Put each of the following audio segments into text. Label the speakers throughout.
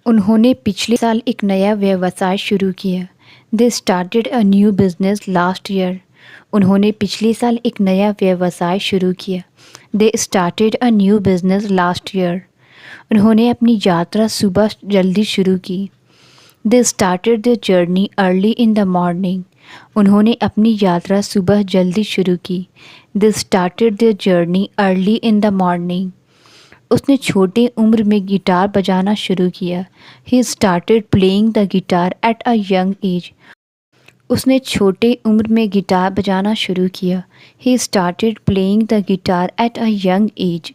Speaker 1: उन्होंने पिछले साल एक नया व्यवसाय शुरू किया। They started a new business last year. उन्होंने पिछले साल एक नया व्यवसाय शुरू किया। They started a new business last year. उन्होंने अपनी यात्रा सुबह जल्दी शुरू की। They started the journey early in the morning. उन्होंने अपनी यात्रा सुबह जल्दी शुरू की। They started the journey early in the morning. उसने छोटे उम्र में गिटार बजाना शुरू किया। He started playing the guitar at a young age. उसने छोटे उम्र में गिटार बजाना शुरू किया। He started playing the guitar at a young age.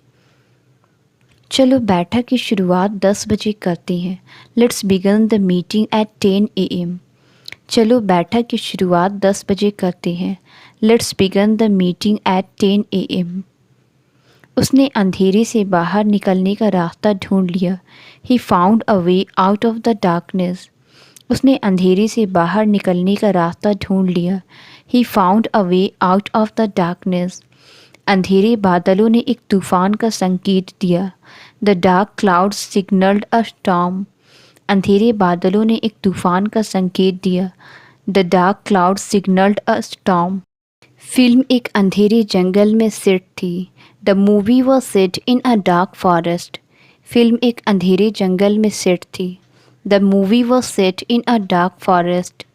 Speaker 1: चलो बैठक की शुरुआत 10 बजे करते हैं। Let's begin the meeting at 10 AM। चलो बैठक की शुरुआत 10 बजे करते हैं। Let's begin the meeting at 10 AM। उसने अंधेरे से बाहर निकलने का रास्ता ढूंढ लिया। He found a way out of the darkness. उसने अंधेरे से बाहर निकलने का रास्ता ढूंढ लिया। He found a way out of the darkness. अंधेरे बादलों ने एक तूफान का संकेत दिया। The dark clouds signalled a storm. अंधेरे बादलों ने एक तूफान का संकेत दिया। The dark clouds signalled a storm. Film एक अंधेरे जंगल में सेट थी। The movie was set in a dark forest. Film एक अंधेरे जंगल में सेट थी। The movie was set in a dark forest.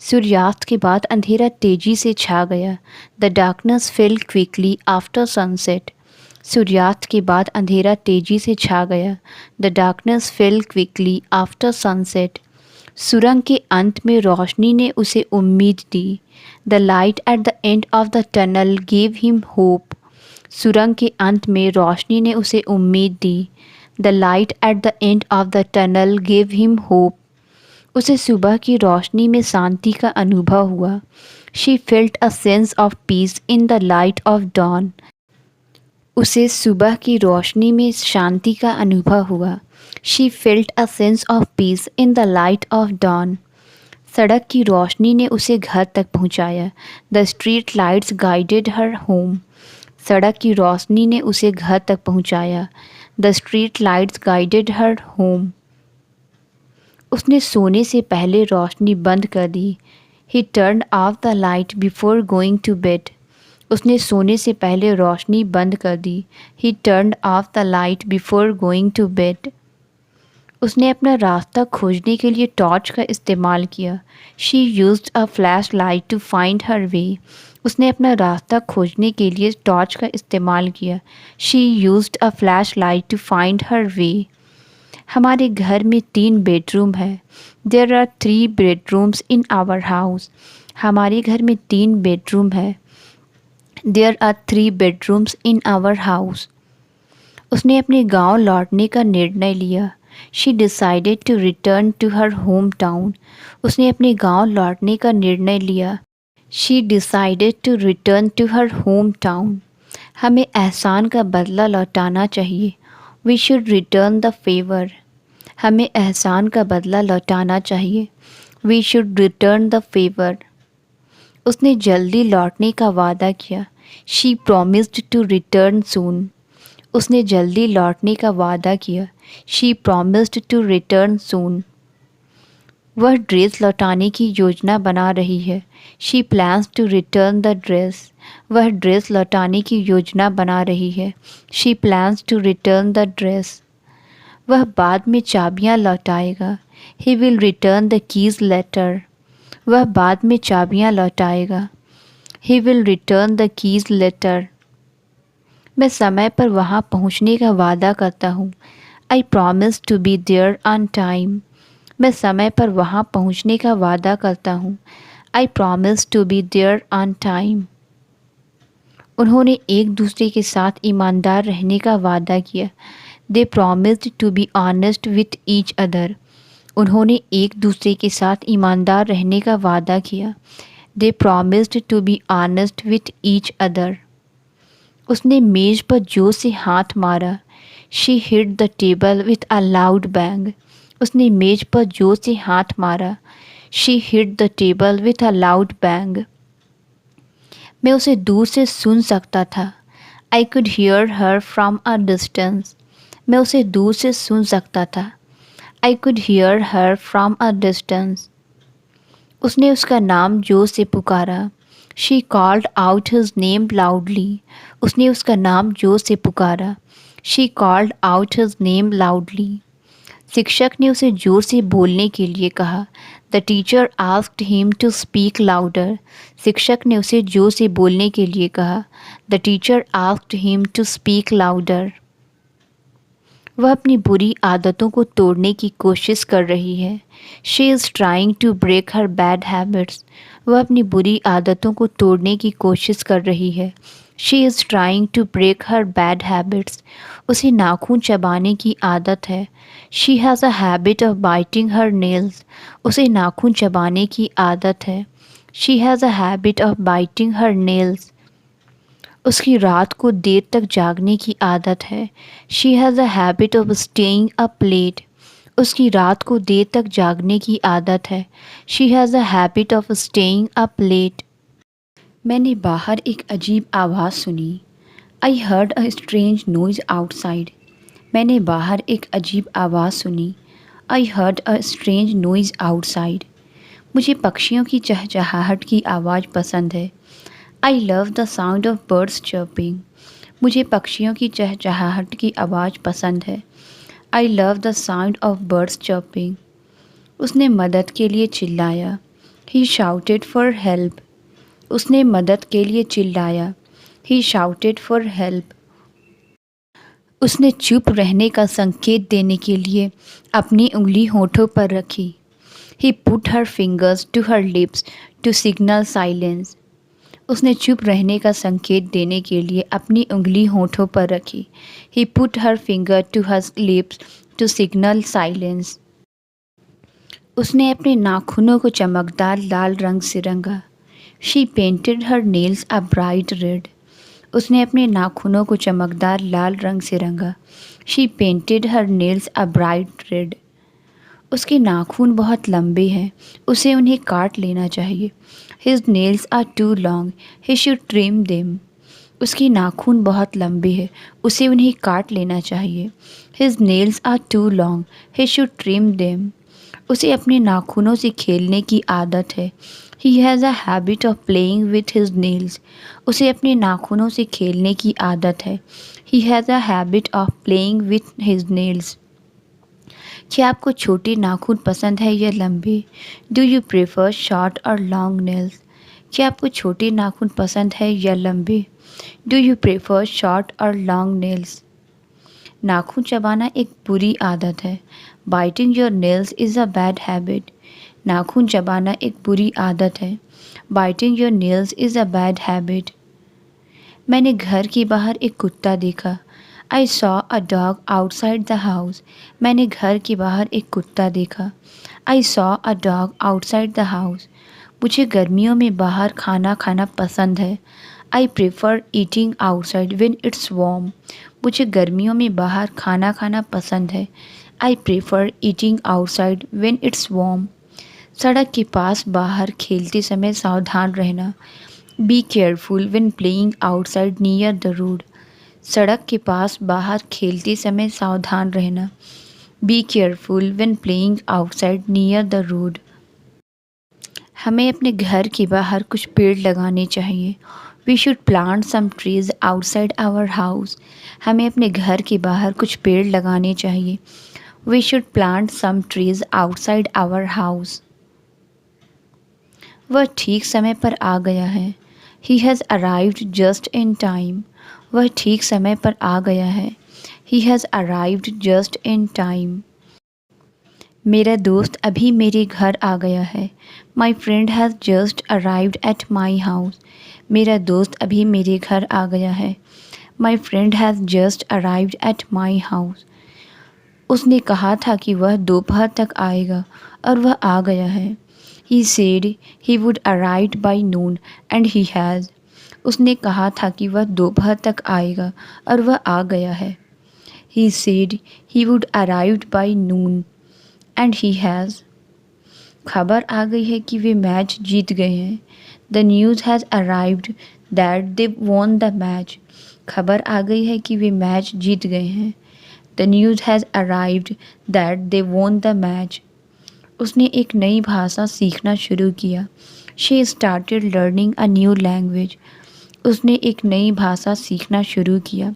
Speaker 1: सूर्यास्त के बाद अंधेरा तेजी से छा गया। The darkness fell quickly after sunset. सूर्यास्त के बाद अंधेरा तेजी से छा गया। The darkness fell quickly after sunset. सुरंग के अंत में रोशनी ने उसे उम्मीद दी। The light at the end of the tunnel gave him hope. सुरंग के अंत में रोशनी ने उसे उम्मीद दी। The light at the end of the tunnel gave him hope. उसे सुबह की रोशनी में शांति का अनुभव हुआ। She felt a sense of peace in the light of dawn. उसे सुबह की रोशनी में शांति का अनुभव हुआ। She felt a sense of peace in the light of dawn. सड़क की रोशनी ने उसे घर तक पहुंचाया। The street lights guided her home. सड़क की रोशनी ने उसे घर तक पहुंचाया। The street lights guided her home. उसने सोने से पहले रोशनी बंद कर दी। He turn off the light before going to bed. उसने सोने से पहले रोशनी बंद कर दी। He turn off the light before going to bed. उसने अपना रास्ता खोजने के लिए टॉर्च का इस्तेमाल किया। She used a flashlight to find her way. उसने अपना रास्ता खोजने के लिए टॉर्च का इस्तेमाल किया। She used a flashlight to find her way. हमारे घर में 3 बेडरूम है। There are 3 bedrooms in our house. हमारे घर में 3 बेडरूम है। There are 3 bedrooms in our house. उसने अपने गांव लौटने का निर्णय लिया। She decided to return to her home town. उसने अपने गांव लौटने का निर्णय लिया। She decided to return to her home town. हमें एहसान का बदला लौटाना चाहिए। We should return the favour. हमें एहसान का बदला लौटाना चाहिए। We should return the favour. उसने जल्दी लौटने का वादा किया। She promised to return soon. उसने जल्दी लौटने का वादा किया। She promised to return soon. वह ड्रेस लौटाने की योजना बना रही है। She plans to return the dress. वह ड्रेस लौटाने की योजना बना रही है। She plans to return the dress. वह बाद में चाबियां लौटाएगा। He will return the keys later. वह बाद में चाबियां लौटाएगा। He will return the keys later. मैं समय पर वहाँ पहुँचने का वादा करता हूँ। I promise to be there on time. मैं समय पर वहाँ पहुँचने का वादा करता हूँ। I promise to be there on time. उन्होंने एक दूसरे के साथ ईमानदार रहने का वादा किया। They promised to be honest with each other. उन्होंने एक दूसरे के साथ ईमानदार रहने का वादा किया। They promised to be honest with each other. उसने मेज पर जोर से हाथ मारा। She hit the table with a loud bang. उसने मेज पर जोर से हाथ मारा। She hit the table with a loud bang. मैं उसे दूर से सुन सकता था। I could hear her from a distance. मैं उसे दूर से सुन सकता था। I could hear her from a distance. उसने उसका नाम जोर से पुकारा. She called out his name loudly. उसने उसका नाम जोर से पुकारा. She called out his name loudly. शिक्षक ने उसे जोर से बोलने के लिए कहा. The teacher asked him to speak louder. शिक्षक ने उसे जोर से बोलने के लिए कहा. The teacher asked him to speak louder. वह अपनी बुरी आदतों को तोड़ने की कोशिश कर रही है. She is trying to break her bad habits. वह अपनी बुरी आदतों को तोड़ने की कोशिश कर रही है. She is trying to break her bad habits. उसे नाखून चबाने की आदत है. She has a habit of biting her nails. उसे नाखून चबाने की आदत है. She has a habit of biting her nails. उसकी रात को देर तक जागने की आदत है. She has a habit of staying up late. उसकी रात को देर तक जागने की आदत है. She has a habit of staying up late. मैंने बाहर एक अजीब आवाज़ सुनी. I heard a strange noise outside. मैंने बाहर एक अजीब आवाज़ सुनी. I heard a strange noise outside. मुझे पक्षियों की चहचहाहट की आवाज़ पसंद है. I love the sound of birds chirping. मुझे पक्षियों की चहचहाहट की आवाज़ पसंद है. I love the sound of birds chirping. उसने मदद के लिए चिल्लाया. He shouted for help. उसने मदद के लिए चिल्लाया. He shouted for help. उसने चुप रहने का संकेत देने के लिए अपनी उंगली होठों पर रखी. He put her fingers to her lips to signal silence. उसने चुप रहने का संकेत देने के लिए अपनी उंगली होठों पर रखी. He put her finger to her lips to signal silence. उसने अपने नाखूनों को चमकदार लाल रंग से रंगा. She painted her nails a bright red. उसने अपने नाखूनों को चमकदार लाल रंग से रंगा. She painted her nails a bright red. उसके नाखून बहुत लंबे हैं. उसे उन्हें काट लेना चाहिए. His nails are too long. He should trim them. उसके नाखून बहुत लंबे हैं. उसे उन्हें काट लेना चाहिए. His nails are too long. He should trim them. उसे अपने नाखूनों से खेलने की आदत है. He has a habit of playing with his nails. उसे अपने नाखूनों से खेलने की आदत है. He has a habit of playing with his nails. क्या आपको छोटे नाखून पसंद है या लंबे? डू यू प्रेफर शॉर्ट और लॉन्ग नेल्स? क्या आपको छोटे नाखून पसंद है या लंबे? डू यू प्रेफर शॉर्ट और लॉन्ग नेल्स? नाखून चबाना एक बुरी आदत है. Biting your nails is a bad habit. नाखून चबाना एक बुरी आदत है. Biting your nails is a bad habit. मैंने घर के बाहर एक कुत्ता देखा. I saw a dog outside the house. मैंने घर के बाहर एक कुत्ता देखा. I saw a dog outside the house. मुझे गर्मियों में बाहर खाना खाना पसंद है. I prefer eating outside when it's warm. मुझे गर्मियों में बाहर खाना खाना पसंद है. I prefer eating outside when it's warm. सड़क के पास बाहर खेलते समय सावधान रहना. Be careful when playing outside near the road. सड़क के पास बाहर खेलते समय सावधान रहना. Be careful when playing outside near the road. हमें अपने घर के बाहर कुछ पेड़ लगाने चाहिए. We should plant some trees outside our house. हमें अपने घर के बाहर कुछ पेड़ लगाने चाहिए. We should plant some trees outside our house. वह ठीक समय पर आ गया है. He has arrived just in time. वह ठीक समय पर आ गया है. He has arrived just in time. मेरा दोस्त अभी मेरे घर आ गया है. My friend has just arrived at my house. मेरा दोस्त अभी मेरे घर आ गया है. My friend has just arrived at my house. उसने कहा था कि वह दोपहर तक आएगा और वह आ गया है. He said he would arrive by noon and he has. उसने कहा था कि वह दोपहर तक आएगा और वह आ गया है. He said he would arrive by noon and he has. खबर आ गई है कि वे मैच जीत गए हैं. The news has arrived that they won the match. खबर आ गई है कि वे मैच जीत गए हैं. The news has arrived that they won the match. उसने एक नई भाषा सीखना शुरू किया. She started learning a new language. उसने एक नई भाषा सीखना शुरू किया.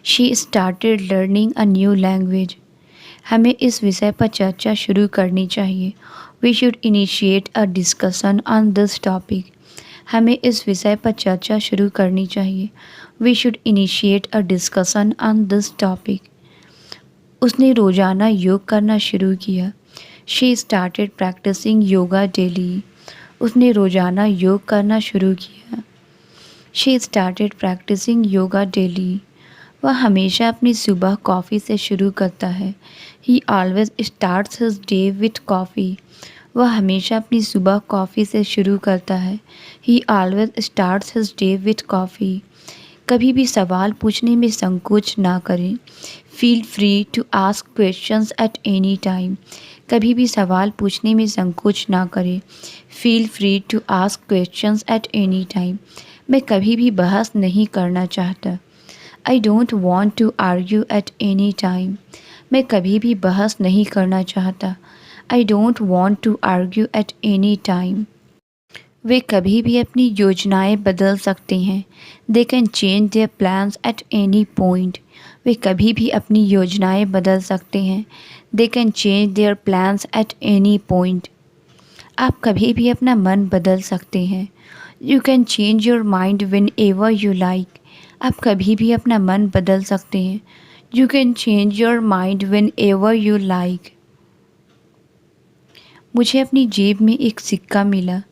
Speaker 1: She started learning a new language. हमें इस विषय पर चर्चा शुरू करनी चाहिए. We should initiate a discussion on this topic. हमें इस विषय पर चर्चा शुरू करनी चाहिए. We should initiate a discussion on this topic. उसने रोज़ाना योग करना शुरू किया. She started practicing yoga daily. उसने रोज़ाना योग करना शुरू किया. She started practicing yoga daily. वह हमेशा अपनी सुबह कॉफ़ी से शुरू करता है. He always starts his day with coffee. वह हमेशा अपनी सुबह कॉफ़ी से शुरू करता है. He always starts his day with coffee. कभी भी सवाल पूछने में संकोच ना करें. Feel free to ask questions at any time. कभी भी सवाल पूछने में संकोच ना करें. Feel free to ask questions at any time. मैं कभी भी बहस नहीं करना चाहता. I don't want to argue at any time. मैं कभी भी बहस नहीं करना चाहता. I don't want to argue at any time. वे कभी भी अपनी योजनाएं बदल सकते हैं. They can change their plans at any point. वे कभी भी अपनी योजनाएं बदल सकते हैं. They can change their plans at any point. आप कभी भी अपना मन बदल सकते हैं. You can change your mind whenever you like. आप कभी भी अपना मन बदल सकते हैं. You can change your mind whenever you like. मुझे अपनी जेब में एक सिक्का मिला.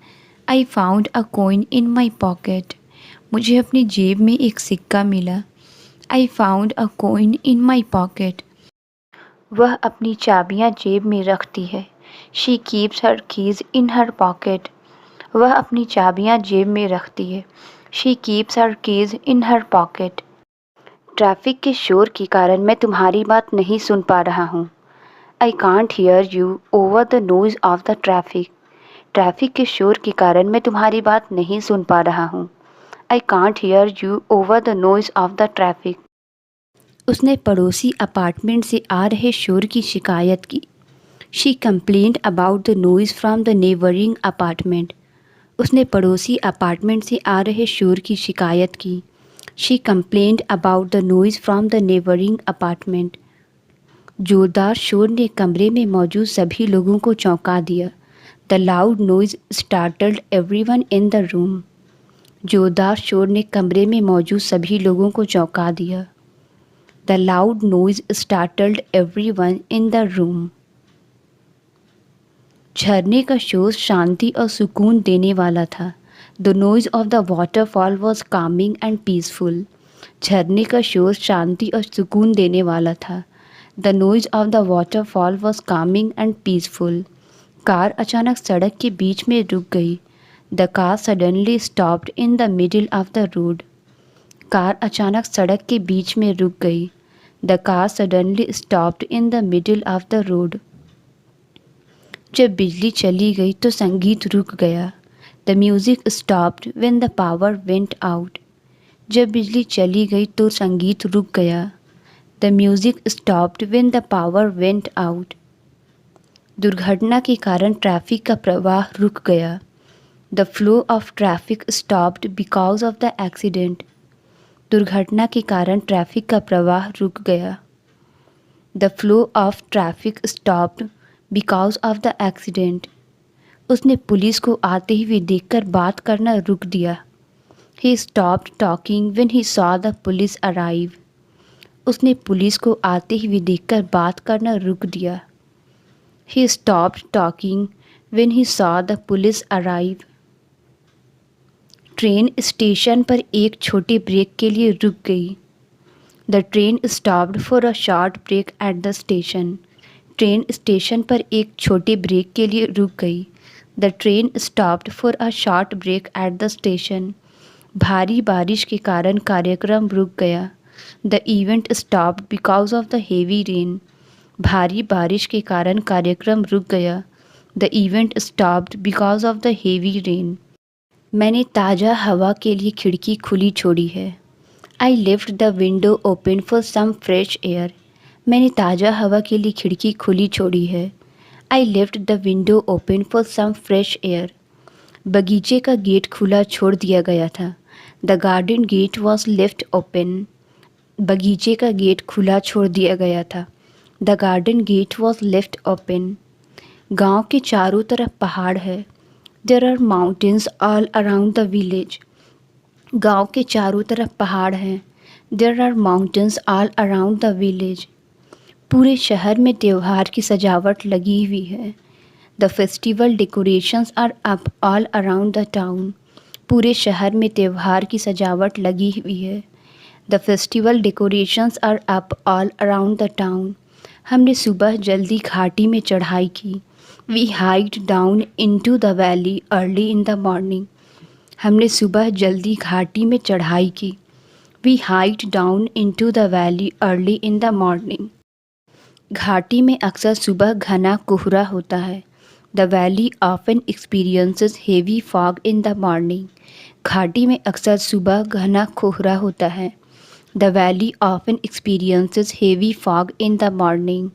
Speaker 1: I found a coin in my pocket. मुझे अपनी जेब में एक सिक्का मिला. I found a coin in my pocket. वह अपनी चाबियां जेब में रखती है. She keeps her keys in her pocket. वह अपनी चाबियां जेब में रखती है. She keeps her keys in her pocket. Traffic के शोर के कारण मैं तुम्हारी बात नहीं सुन पा रहा हूँ. I can't hear you over the noise of the traffic. Traffic के शोर के कारण मैं तुम्हारी बात नहीं सुन पा रहा हूँ. I can't hear you over the noise of the traffic. उसने पड़ोसी अपार्टमेंट से आ रहे शोर की शिकायत की. She complained about the noise from the neighboring apartment. उसने पड़ोसी अपार्टमेंट से आ रहे शोर की शिकायत की. She complained about the noise from the neighboring apartment. जोरदार शोर ने कमरे में मौजूद सभी लोगों को चौंका दिया. The loud noise startled everyone in the room. जोरदार शोर ने कमरे में मौजूद सभी लोगों को चौंका दिया. The loud noise startled everyone in the room. झरने का शोर शांति और सुकून देने वाला था. The noise of the waterfall was calming and peaceful. झरने का शोर शांति और सुकून देने वाला था. The noise of the waterfall was calming and peaceful. Car अचानक सड़क के बीच में रुक गई. The car suddenly stopped in the middle of the road. Car अचानक सड़क के बीच में रुक गई. The car suddenly stopped in the middle of the road. जब बिजली चली गई तो संगीत रुक गया. The music stopped when the power went out. जब बिजली चली गई तो संगीत रुक गया. The music stopped when the power went out. दुर्घटना के कारण ट्रैफिक का प्रवाह रुक गया. The flow of traffic stopped because of the accident. दुर्घटना के कारण ट्रैफिक का प्रवाह रुक गया. The flow of traffic stopped because of the accident. उसने पुलिस को आते हुए देखकर बात करना रुक दिया. He stopped talking when he saw the police arrive. उसने पुलिस को आते हुए देखकर बात करना रुक दिया. He stopped talking when he saw the police arrive. Train station पर एक छोटे ब्रेक के लिए रुक गई. The train stopped for a short break at the station. Train station पर एक छोटे ब्रेक के लिए रुक गई. The train stopped for a short break at the station. भारी बारिश के कारण कार्यक्रम रुक गया. The event stopped because of the heavy rain. भारी बारिश के कारण कार्यक्रम रुक गया. The event stopped because of the heavy rain. मैंने ताज़ा हवा के लिए खिड़की खुली छोड़ी है. I left the window open for some fresh air. मैंने ताज़ा हवा के लिए खिड़की खुली छोड़ी है। I left the window open for some fresh air. बगीचे का गेट खुला छोड़ दिया गया था। The garden gate was left open. बगीचे का गेट खुला छोड़ दिया गया था। The garden gate was left open. गांव के चारों तरफ पहाड़ है। There are mountains all around the village. गांव के चारों तरफ पहाड़ हैं। There are mountains all around the village. पूरे शहर में त्योहार की सजावट लगी हुई है। The festival decorations are up all around the town. पूरे शहर में त्योहार की सजावट लगी हुई है। The festival decorations are up all around the town. हमने सुबह जल्दी घाटी में चढ़ाई की। We hiked down into the valley early in the morning. हमने सुबह जल्दी घाटी में चढ़ाई की। We hiked down into the valley early in the morning. घाटी में अक्सर सुबह घना कोहरा होता है। The valley often experiences heavy fog in the morning. घाटी में अक्सर सुबह घना कोहरा होता है। The valley often experiences heavy fog in the morning.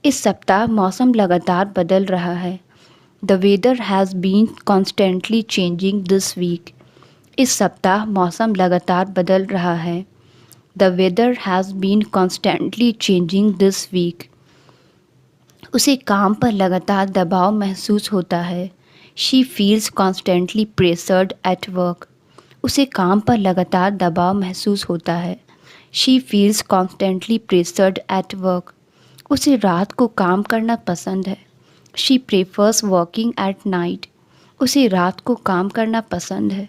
Speaker 1: इस सप्ताह मौसम लगातार बदल रहा है। The weather has been constantly changing this week. इस सप्ताह मौसम लगातार बदल रहा है। The weather has been constantly changing this week. उसे काम पर लगातार दबाव महसूस होता है। She feels constantly pressured at work. उसे काम पर लगातार दबाव महसूस होता है। She feels constantly pressured at work. उसे रात को काम करना पसंद है। She prefers working at night. उसे रात को काम करना पसंद है।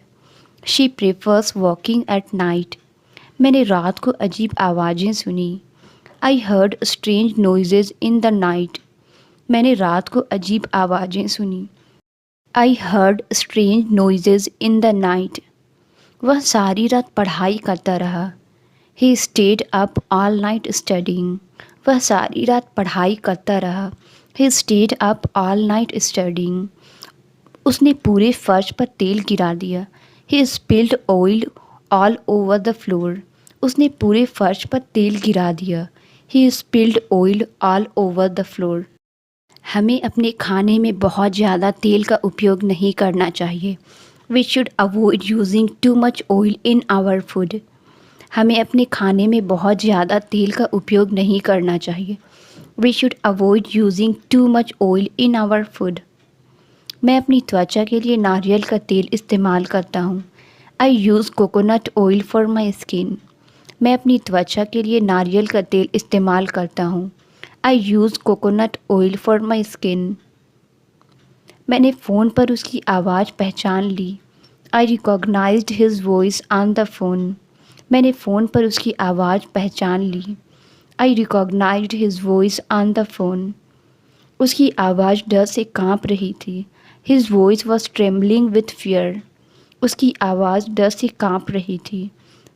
Speaker 1: She prefers working at night. मैंने रात को अजीब आवाज़ें सुनी। I heard strange noises in the night. मैंने रात को अजीब आवाज़ें सुनी। I heard strange noises in the night. वह सारी रात पढ़ाई करता रहा। He stayed up all night studying. वह सारी रात पढ़ाई करता रहा। He stayed up all night studying. उसने पूरे फर्श पर तेल गिरा दिया। He spilled oil all over the floor. उसने पूरे फर्श पर तेल गिरा दिया। He spilled oil all over the floor. हमें अपने खाने में बहुत ज़्यादा तेल का उपयोग नहीं करना चाहिए। We should avoid using too much oil in our food. हमें अपने खाने में बहुत ज़्यादा तेल का उपयोग नहीं करना चाहिए। We should avoid using too much oil in our food. मैं अपनी त्वचा के लिए नारियल का तेल इस्तेमाल करता हूँ। I use coconut oil for my skin. मैं अपनी त्वचा के लिए नारियल का तेल इस्तेमाल करता हूँ। I use coconut oil for my skin. मैंने फ़ोन पर उसकी आवाज़ पहचान ली। I recognised his voice on the phone. मैंने फ़ोन पर उसकी आवाज़ पहचान ली। I recognised his voice on the phone. उसकी आवाज़ डर से काँप रही थी। His voice was trembling with fear. उसकी आवाज़ डर से काँप रही थी।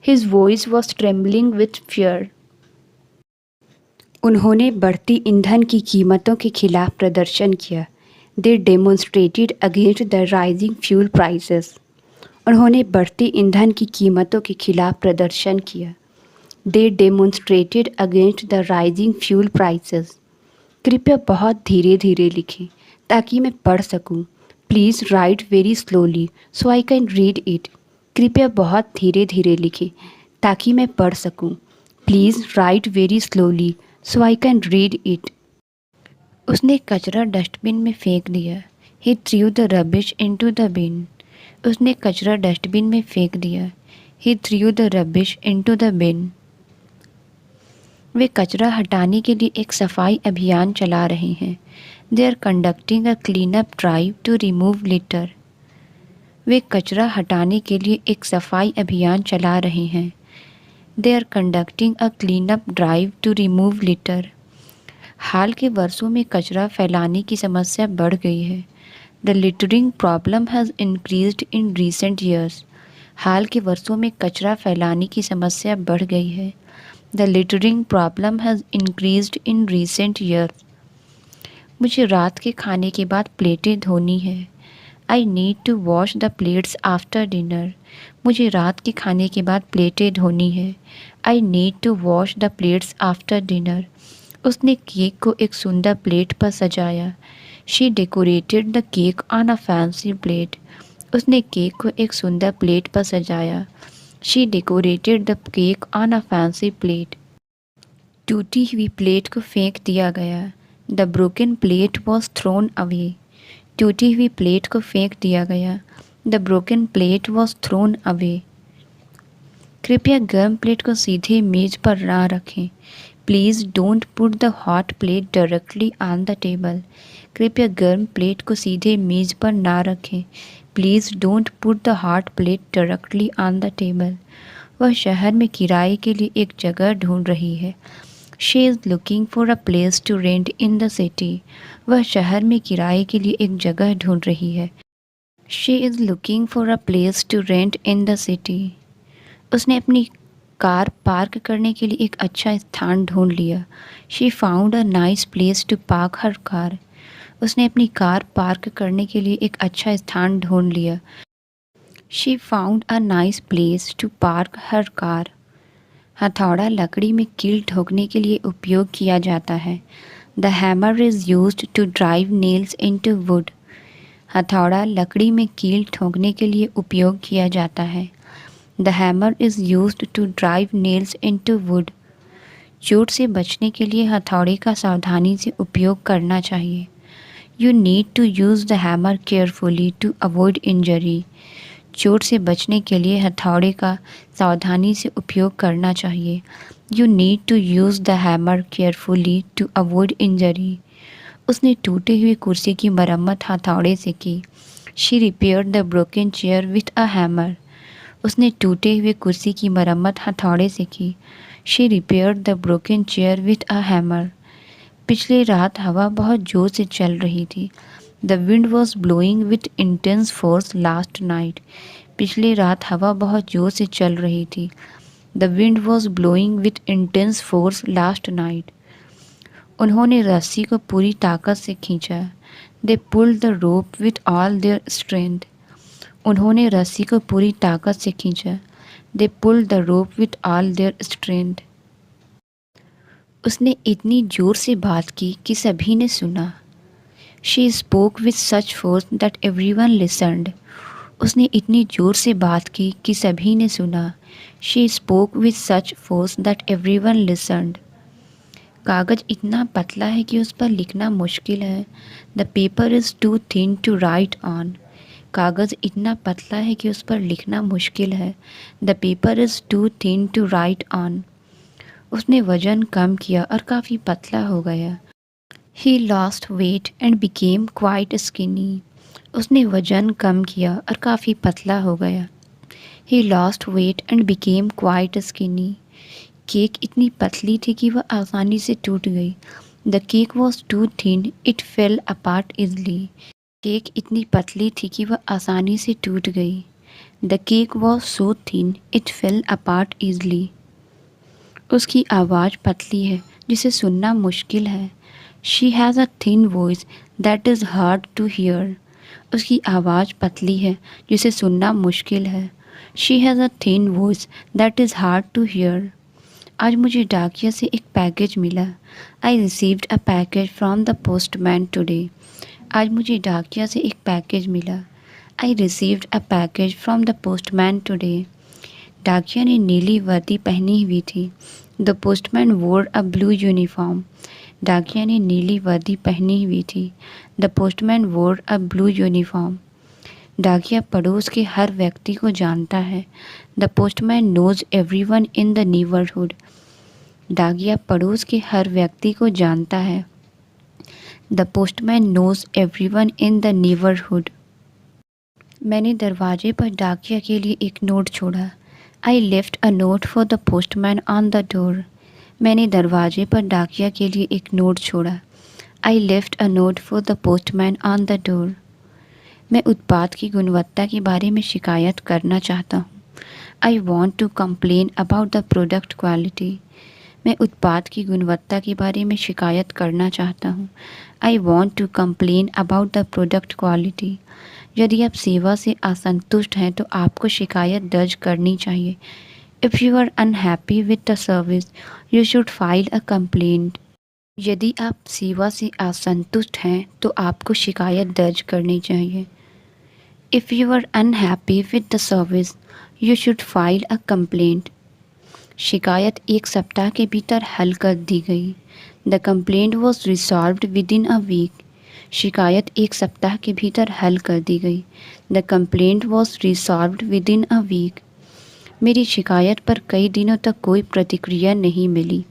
Speaker 1: His voice was trembling with fear. उन्होंने बढ़ती ईंधन की कीमतों के खिलाफ प्रदर्शन किया। They demonstrated against the rising fuel prices. उन्होंने बढ़ती ईंधन की कीमतों के खिलाफ प्रदर्शन किया। They demonstrated against the rising fuel prices. कृपया बहुत धीरे धीरे लिखें ताकि मैं पढ़ सकूं। Please write very slowly so I can read it. कृपया बहुत धीरे धीरे लिखें ताकि मैं पढ़ सकूं। Please write very slowly so I can read it. उसने कचरा डस्टबिन में फेंक दिया। He threw the rubbish into the bin. उसने कचरा डस्टबिन में फेंक दिया। He threw the rubbish into the bin. वे कचरा हटाने के लिए एक सफाई अभियान चला रहे हैं। They are conducting a clean up drive to remove litter. वे कचरा हटाने के लिए एक सफाई अभियान चला रहे हैं। They are conducting a clean up drive to remove litter. हाल के वर्षों में कचरा फैलाने की समस्या बढ़ गई है। The littering problem has increased in recent years. हाल के वर्षों में कचरा फैलाने की समस्या बढ़ गई है। The littering problem has increased in recent years. मुझे रात के खाने के बाद प्लेटें धोनी है। I need to wash the plates after dinner. मुझे रात के खाने के बाद प्लेटें धोनी है। I need to wash the plates after dinner. उसने केक को एक सुंदर प्लेट पर सजाया। She decorated the cake on a fancy plate. उसने केक को एक सुंदर प्लेट पर सजाया। She decorated the cake on a fancy plate. टूटी हुई प्लेट को फेंक दिया गया। The broken plate was thrown away. टूटी हुई प्लेट को फेंक दिया गया। The broken plate was thrown away. कृपया गर्म प्लेट को सीधे मेज पर ना रखें। Please don't put the hot plate directly on the table. कृपया गर्म प्लेट को सीधे मेज पर ना रखें। Please don't put the hot plate directly on the table. वह शहर में किराए के लिए एक जगह ढूंढ रही है। She is looking for a place to rent in the city. वह शहर में किराए के लिए एक जगह ढूंढ रही है। She is looking for a place to rent in the city. उसने अपनी कार पार्क करने के लिए एक अच्छा स्थान ढूंढ लिया। She found a nice place to park her car. उसने अपनी कार पार्क करने के लिए एक अच्छा स्थान ढूंढ लिया। She found a nice place to park her car. हथौड़ा लकड़ी में कील ठोकने के लिए उपयोग किया जाता है। The hammer is used to drive nails into wood. हथौड़ा लकड़ी में कील ठोकने के लिए उपयोग किया जाता है। The hammer is used to drive nails into wood. चोट से बचने के लिए हथौड़े का सावधानी से उपयोग करना चाहिए। You need to use the hammer carefully to avoid injury. चोट से बचने के लिए हथौड़े का सावधानी से उपयोग करना चाहिए। You need to use the hammer carefully to avoid injury. उसने टूटे हुए कुर्सी की मरम्मत हथौड़े से की। She repaired the broken chair with a hammer. उसने टूटे हुए कुर्सी की मरम्मत हथौड़े से की। She repaired the broken chair with a hammer. पिछली रात हवा बहुत जोर से चल रही थी। The wind was blowing with intense force last night. पिछली रात हवा बहुत जोर से चल रही थी। The wind was blowing with intense force last night. उन्होंने रस्सी को पूरी ताकत से खींचा। दे pulled the rope with all their strength. उन्होंने रस्सी को पूरी ताकत से खींचा। दे pulled the rope with all their strength. उसने इतनी जोर से बात की कि सभी ने सुना। She spoke with such force that everyone listened. उसने इतनी जोर से बात की कि सभी ने सुना। She spoke with such force that everyone listened. कागज़ इतना पतला है कि उस पर लिखना मुश्किल है। The paper is too thin to write on. कागज़ इतना पतला है कि उस पर लिखना मुश्किल है। The paper is too thin to write on. उसने वज़न कम किया और काफ़ी पतला हो गया। He lost weight and became quite skinny. उसने वज़न कम किया और काफ़ी पतला हो गया। He lost weight and became quite skinny. Cake इतनी पतली थी कि वह आसानी से टूट गई। The cake was too thin it fell apart easily. Cake इतनी पतली थी कि वह आसानी से टूट गई। The cake was so thin it fell apart easily. उसकी आवाज़ पतली है जिसे सुनना मुश्किल है। She has a thin voice that is hard to hear. उसकी आवाज़ पतली है जिसे सुनना मुश्किल है। She has a thin voice that is hard to hear. आज मुझे डाकिया से एक पैकेज मिला। I received a package from the postman today. आज मुझे डाकिया से एक पैकेज मिला। I received a package from the postman today. डाकिया ने नीली वर्दी पहनी हुई थी। द पोस्टमैन वोर अ ब्लू यूनिफॉर्म। डाकिया ने नीली वर्दी पहनी हुई थी। द पोस्टमैन वोर अ ब्लू यूनिफॉर्म। डाकिया पड़ोस के हर व्यक्ति को जानता है। The postman knows everyone in the neighbourhood. डाकिया पड़ोस के हर व्यक्ति को जानता है। The postman knows everyone in the neighbourhood. मैंने दरवाजे पर डाकिया के लिए एक नोट छोड़ा। I left a note for the postman on the door. मैंने दरवाजे पर डाकिया के लिए एक नोट छोड़ा। I left a note for the postman on the door. मैं उत्पाद की गुणवत्ता के बारे में शिकायत करना चाहता हूँ। I want to complain about the product quality. मैं उत्पाद की गुणवत्ता के बारे में शिकायत करना चाहता हूँ। I want to complain about the product quality. यदि आप सेवा से असंतुष्ट हैं तो आपको शिकायत दर्ज करनी चाहिए। If you are unhappy with the service you should file a complaint. यदि आप सेवा से असंतुष्ट हैं तो आपको शिकायत दर्ज करनी चाहिए। If you are unhappy with the service you should file a complaint. शिकायत 1 सप्ताह के भीतर हल कर दी गई। The complaint was resolved within a week. शिकायत 1 सप्ताह के भीतर हल कर दी गई। The complaint was resolved within a week. मेरी शिकायत पर कई दिनों तक कोई प्रतिक्रिया नहीं मिली।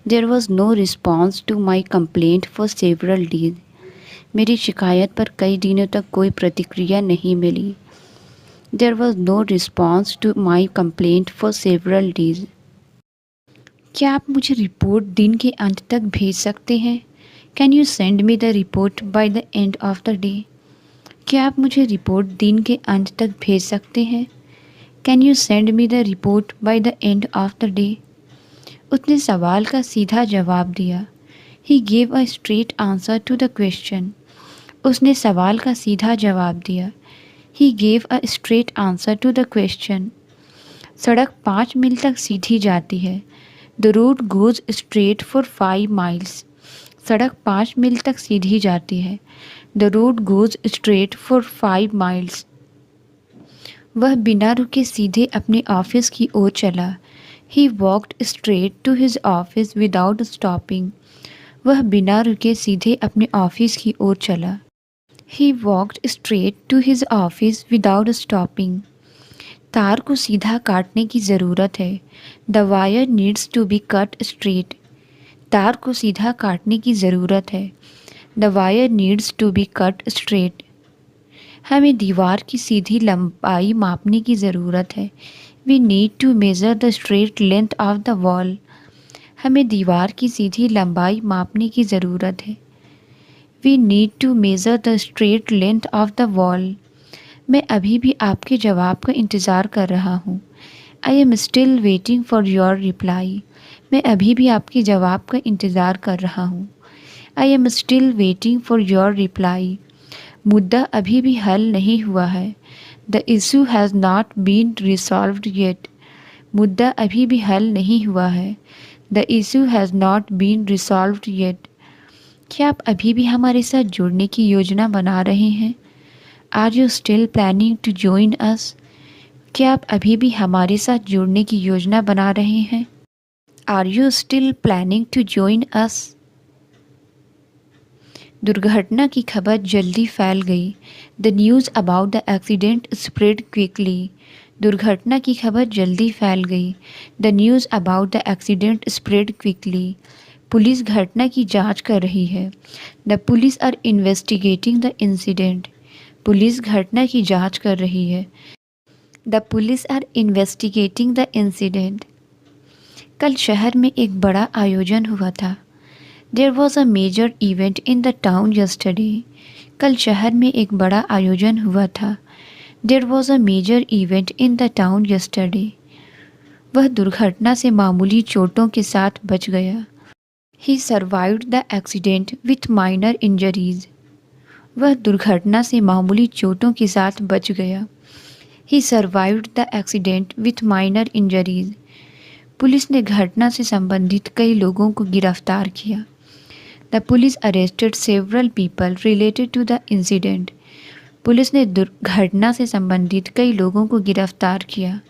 Speaker 1: There was no response to my complaint for several days. मेरी शिकायत पर कई दिनों तक कोई प्रतिक्रिया नहीं मिली। There was no response to my complaint for several days. क्या आप मुझे रिपोर्ट दिन के अंत तक भेज सकते हैं? Can you send me the report by the end of the day? क्या आप मुझे रिपोर्ट दिन के अंत तक भेज सकते हैं? Can you send me the report by the end of the day? उसने सवाल का सीधा जवाब दिया। He gave a straight answer to the question. उसने सवाल का सीधा जवाब दिया। He gave a straight answer to the question. सड़क 5 मील तक सीधी जाती है। The road goes straight for 5 miles. सड़क 5 मील तक सीधी जाती है। The road goes straight for 5 miles. वह बिना रुके सीधे अपने ऑफिस की ओर चला। He walked straight to his office without stopping. वह बिना रुके सीधे अपने ऑफिस की ओर चला। He walked straight to his office without stopping. तार को सीधा काटने की ज़रूरत है। The wire needs to be cut straight. तार को सीधा काटने की ज़रूरत है। The wire needs to be cut straight. हमें दीवार की सीधी लंबाई मापने की ज़रूरत है। We need to measure the straight length of the wall. हमें दीवार की सीधी लंबाई मापने की ज़रूरत है। We need to measure the straight length of the wall. मैं अभी भी आपके जवाब का इंतज़ार कर रहा हूँ। I am still waiting for your reply. मैं अभी भी आपके जवाब का इंतज़ार कर रहा हूँ। I am still waiting for your reply. मुद्दा अभी भी हल नहीं हुआ है। The issue has not been resolved yet. मुद्दा अभी भी हल नहीं हुआ है। The issue has not been resolved yet. क्या आप अभी भी हमारे साथ जुड़ने की योजना बना रहे हैं? Are you still planning to join us? क्या आप अभी भी हमारे साथ जुड़ने की योजना बना रहे हैं? Are you still planning to join us? दुर्घटना की खबर जल्दी फैल गई। The news about the accident spread quickly. दुर्घटना की खबर जल्दी फैल गई। The news about the accident spread quickly. Police घटना की जांच कर रही है। The police are investigating the incident. Police घटना की जांच कर रही है। The police are investigating the incident. कल शहर में एक बड़ा आयोजन हुआ था। There was a major event in the town yesterday. कल शहर में एक बड़ा आयोजन हुआ था। There was a major event in the town yesterday. वह दुर्घटना से मामूली चोटों के साथ बच गया। He survived the accident with minor injuries. वह दुर्घटना से मामूली चोटों के साथ बच गया। He survived the accident with minor injuries. Police ने घटना से संबंधित कई लोगों को गिरफ्तार किया। The police arrested several people related to the incident. Police ने घटना से संबंधित कई लोगों को गिरफ्तार किया।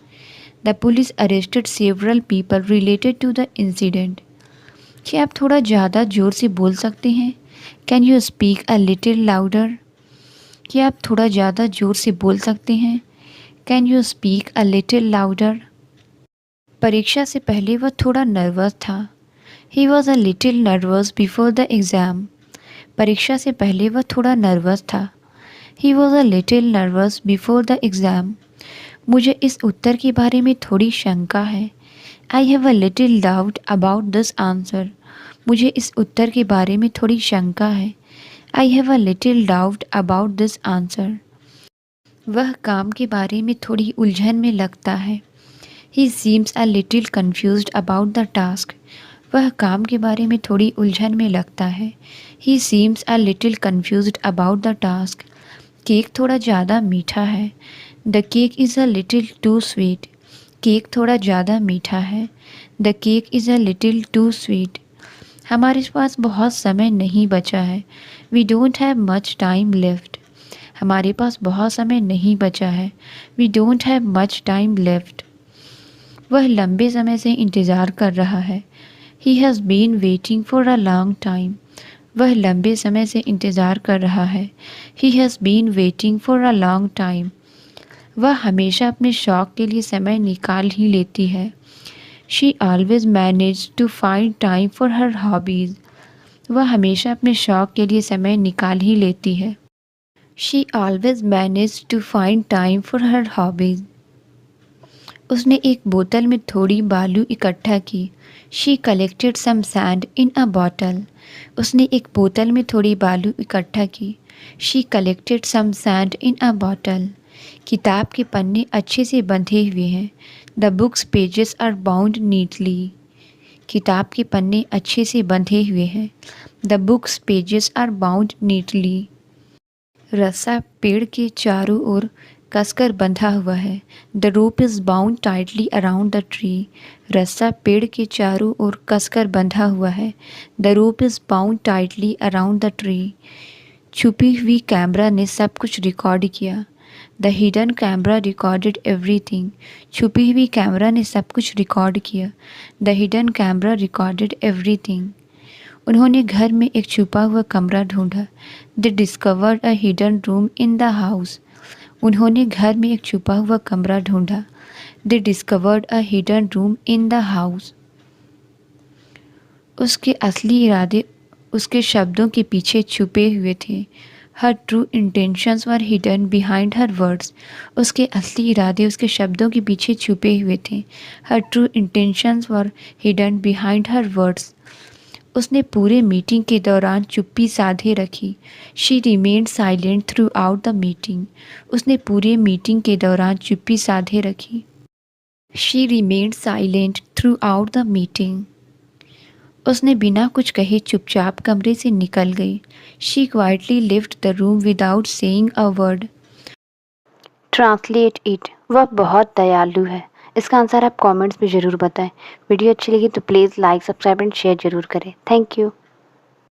Speaker 1: The police arrested several people related to the incident. क्या आप थोड़ा ज़्यादा ज़ोर से बोल सकते हैं? Can you speak a little louder? क्या आप थोड़ा ज़्यादा ज़ोर से बोल सकते हैं? Can you speak a little louder? परीक्षा से पहले वह थोड़ा नर्वस था। He was a little nervous before the exam. परीक्षा से पहले वह थोड़ा नर्वस था। He was a little nervous before the exam. मुझे इस उत्तर के बारे में थोड़ी शंका है। I have a little doubt about this answer. मुझे इस उत्तर के बारे में थोड़ी शंका है। I have a little doubt about this answer. वह काम के बारे में थोड़ी उलझन में लगता है। He seems a little confused about the task. वह काम के बारे में थोड़ी उलझन में लगता है। He seems a little confused about the task. Cake थोड़ा ज़्यादा मीठा है। The cake is a little too sweet. Cake थोड़ा ज़्यादा मीठा है। The cake is a little too sweet. हमारे पास बहुत समय नहीं बचा है। We don't have much time left. हमारे पास बहुत समय नहीं बचा है। We don't have much time left. वह लंबे समय से इंतज़ार कर रहा है। He has been waiting for a long time. वह लंबे समय से इंतज़ार कर रहा है। He has been waiting for a long time. वह हमेशा अपने शौक़ के लिए समय निकाल ही लेती है। She always manage to find time for her hobbies. वह हमेशा अपने शौक़ के लिए समय निकाल ही लेती है। She always manage to find time for her hobbies. उसने एक बोतल में थोड़ी बालू इकट्ठा की। She collected some sand in a bottle. उसने एक बोतल में थोड़ी बालू इकट्ठा की। She collected some sand in a bottle. किताब के पन्ने अच्छे से बंधे हुए हैं। The books pages are bound neatly. किताब के पन्ने अच्छे से बंधे हुए हैं। The books pages are bound neatly. रस्सा पेड़ के चारों ओर कसकर बंधा हुआ है। The rope is bound tightly around the tree. रस्सा पेड़ के चारों ओर कसकर बंधा हुआ है। The rope is bound tightly around the tree. छुपी हुई कैमरा ने सब कुछ रिकॉर्ड किया। The hidden camera recorded everything. छुपी हुई कैमरा ने सब कुछ रिकॉर्ड किया। The hidden camera recorded everything. उन्होंने घर में एक छुपा हुआ कमरा ढूंढा। दे discovered a hidden room in the house. उन्होंने घर में एक छुपा हुआ कमरा ढूंढा। दे discovered a hidden room in the house. उसके असली इरादे उसके शब्दों के पीछे छुपे हुए थे। हर ट्रू इंटेंशंस वर हिडन बिहाइंड हर वर्ड्स। उसके असली इरादे उसके शब्दों के पीछे छुपे हुए थे। हर ट्रू इंटेंशंस वर हिडन बिहाइंड हर वर्ड्स। उसने पूरे मीटिंग के दौरान चुप्पी साधे रखी। She remained silent through out the meeting. उसने पूरे मीटिंग के दौरान चुप्पी साधे रखी। She remained silent through out the meeting. उसने बिना कुछ कहे चुपचाप कमरे से निकल गई। She quietly lift the room without saying a word. Translate it. वह बहुत दयालु है। इसका आंसर आप कमेंट्स में ज़रूर बताएं। वीडियो अच्छी लगी तो please like subscribe and share ज़रूर करें। Thank you.